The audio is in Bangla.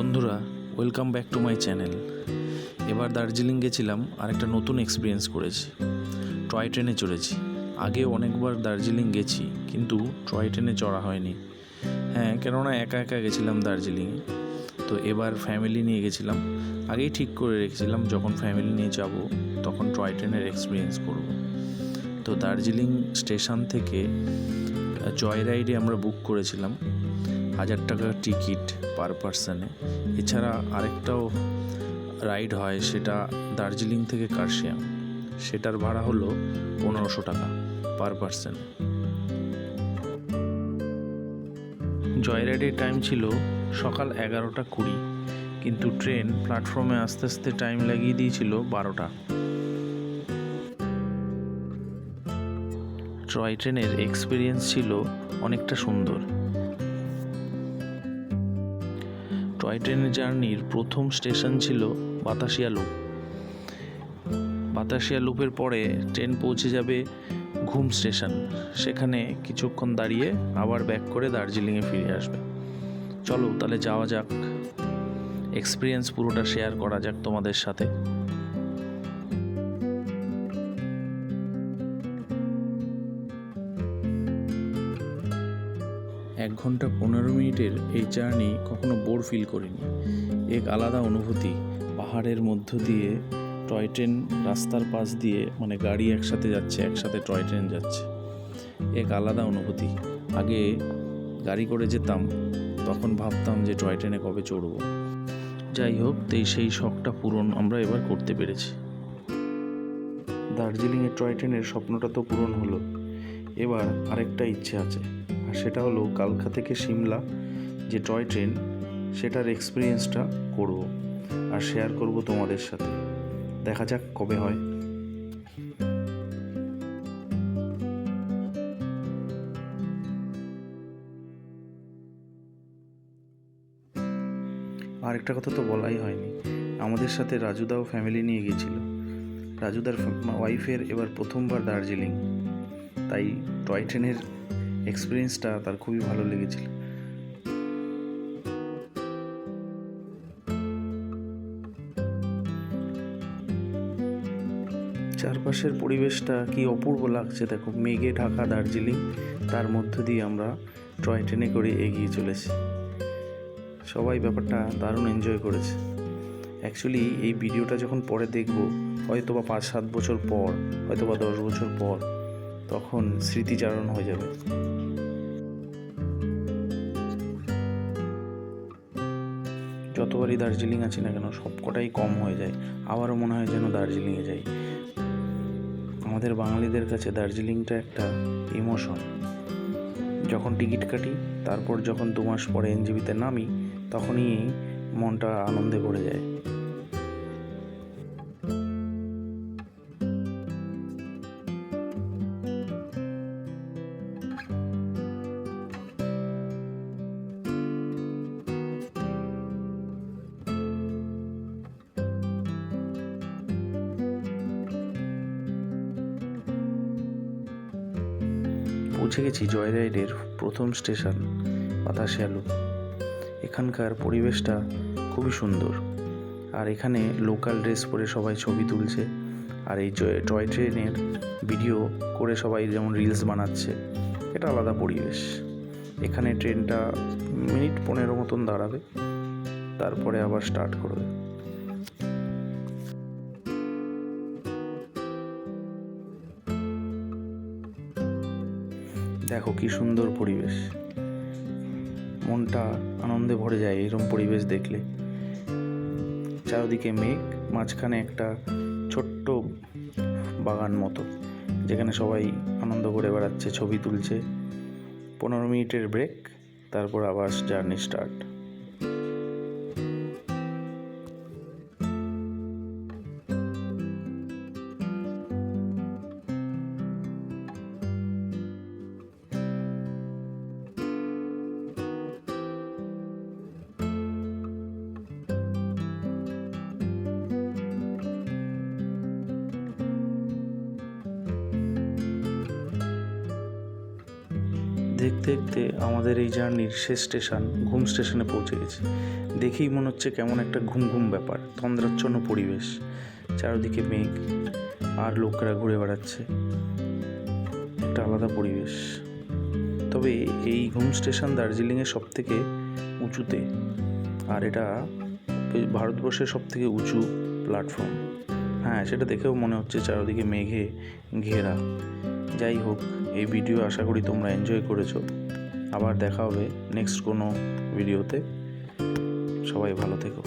বন্ধুরা, welcome back to my channel. এবার দার্জিলিং গেছিলাম আর একটা নতুন এক্সপিরিয়েন্স করেছি। টয় ট্রেনে চড়েছি। আগে অনেকবার দার্জিলিং গেছি, কিন্তু টয় ট্রেনে চড়া হয়নি। হ্যাঁ, কেননা একা একা গেছিলাম দার্জিলিংয়ে। তো এবার ফ্যামিলি নিয়ে গেছিলাম। আগেই ঠিক করে রেখেছিলাম যখন ফ্যামিলি নিয়ে যাব তখন টয় ট্রেনের এক্সপিরিয়েন্স করব। তো দার্জিলিং স্টেশন থেকে জয় রাইডে আমরা বুক করেছিলাম 1000 টাকার টিকিট পার পার্সনে। এছাড়া আরেকটাও রাইড হয়, সেটা দার্জিলিং থেকে কার্শিয়াং, সেটার ভাড়া হলো 1500 টাকা পার পার্সন। জয় রাইডের টাইম ছিল সকাল 11:20, কিন্তু ট্রেন প্ল্যাটফর্মে আস্তে আস্তে টাইম লাগিয়ে দিয়েছিল 12টা। টয় ট্রেনের এক্সপিরিয়েন্স ছিল অনেকটা সুন্দর। টয় ট্রেনের জার্নির প্রথম স্টেশন ছিল বাতাসিয়া লুপ। বাতাসিয়া লুপের পরে ট্রেন পৌঁছে যাবে ঘুম স্টেশন। সেখানে কিছুক্ষণ দাঁড়িয়ে আবার ব্যাক করে দার্জিলিংয়ে ফিরে আসবে। চলো তাহলে যাওয়া যাক, এক্সপিরিয়েন্স পুরোটা শেয়ার করা যাক তোমাদের সাথে। 1 ঘন্টা 15 মিনিটের এই জার্নি কখনো বোর ফিল করিনি। এক আলাদা অনুভূতি। পাহাড়ের মধ্য দিয়ে টয় ট্রেন, রাস্তার পাশ দিয়ে, মানে গাড়ি একসাথে যাচ্ছে, একসাথে টয় ট্রেন যাচ্ছে, এক আলাদা অনুভূতি। আগে গাড়ি করে যেতাম, তখন ভাবতাম যে টয় ট্রেনে কবে চড়ব। যাই হোক, সেই শখটা পূরণ আমরা এবার করতে পেরেছি। দার্জিলিংয়ের টয় ট্রেনের স্বপ্নটা তো পূরণ হলো। এবার আরেকটা ইচ্ছে আছে, আর সেটা হলো কালকা থেকে সিমলা যে টয় ট্রেন, সেটার এক্সপিরিয়েন্সটা করব আর শেয়ার করব তোমাদের সাথে। দেখা যাক কবে হয়। আরেকটা কথা তো বলাই হয়নি, আমাদের সাথে রাজুদাও ফ্যামিলি নিয়ে গিয়েছিল। রাজুদার ওয়াইফের এবার প্রথমবার দার্জিলিং, তাই টয় ট্রেনের এক্সপিরিয়েন্সটা তার খুবই ভালো লেগেছিল। চারপাশের পরিবেশটা কি অপূর্ব লাগছে দেখো, মেঘে ঢাকা দার্জিলিং, তার মধ্য দিয়ে আমরা টয় ট্রেনে করে এগিয়ে চলেছি। সবাই ব্যাপারটা দারুণ এনজয় করেছে। অ্যাকচুয়ালি এই ভিডিওটা যখন পরে দেখব, হয়তো বা 5-7 বছর পর, হয়তো বা 10 বছর পর, তখন স্মৃতিচারণ হয়ে যাবে। যতবারই দার্জিলিং আছি না কেন, সবকটাই কম হয়ে যায়। আবারও মনে হয় যেন দার্জিলিংয়ে যাই। আমাদের বাঙালিদের কাছে দার্জিলিংটা একটা ইমোশন। যখন টিকিট কাটি, তারপর যখন 2 মাস পরে এনজেপিতে নামি, তখনই মনটা আনন্দে ভরে যায়। পৌঁছে গেছি জয় রাইডের প্রথম স্টেশন বাতাসিয়া লুপ। এখানকার পরিবেশটা খুবই সুন্দর, আর এখানে লোকাল ড্রেস পরে সবাই ছবি তুলছে, আর এই টয় ট্রেনের ভিডিও করে সবাই যেমন রিলস বানাচ্ছে। এটা আলাদা পরিবেশ। এখানে ট্রেনটা মিনিট 15 মতন দাঁড়াবে, তারপরে আবার স্টার্ট করবে। দেখো কি সুন্দর পরিবেশ, মনটা আনন্দে ভরে যায় এরকম পরিবেশ দেখলে। চারদিকে মেঘ, মাঝখানে একটা ছোট্ট বাগান মতো, যেখানে সবাই আনন্দ করে বেড়াচ্ছে, ছবি তুলছে। 15 মিনিটের ব্রেক, তারপর আবার জার্নি স্টার্ট। দেখতে দেখতে আমাদের এই জার্নির শেষ স্টেশন ঘুম স্টেশনে পৌঁছে গেছি। দেখেই মনে হচ্ছে কেমন একটা ঘুম ঘুম ব্যাপার, তন্দ্রাচ্ছন্ন পরিবেশ, চারিদিকে মেঘ আর লোকেরা ঘুরে বেড়াচ্ছে, একটা আলাদা পরিবেশ। তবে এই ঘুম স্টেশন দার্জিলিংয়ের সবথেকে উঁচুতে, আর এটা ভারতবর্ষের সবথেকে উঁচু প্ল্যাটফর্ম। হ্যাঁ, সেটা দেখেও মনে হচ্ছে চারিদিকে মেঘে ঘেরা। যাই হোক, এই ভিডিও আশা করি তোমরা এনজয় করেছো। আবার দেখা হবে নেক্সট কোনো ভিডিওতে। সবাই ভালো থেকো।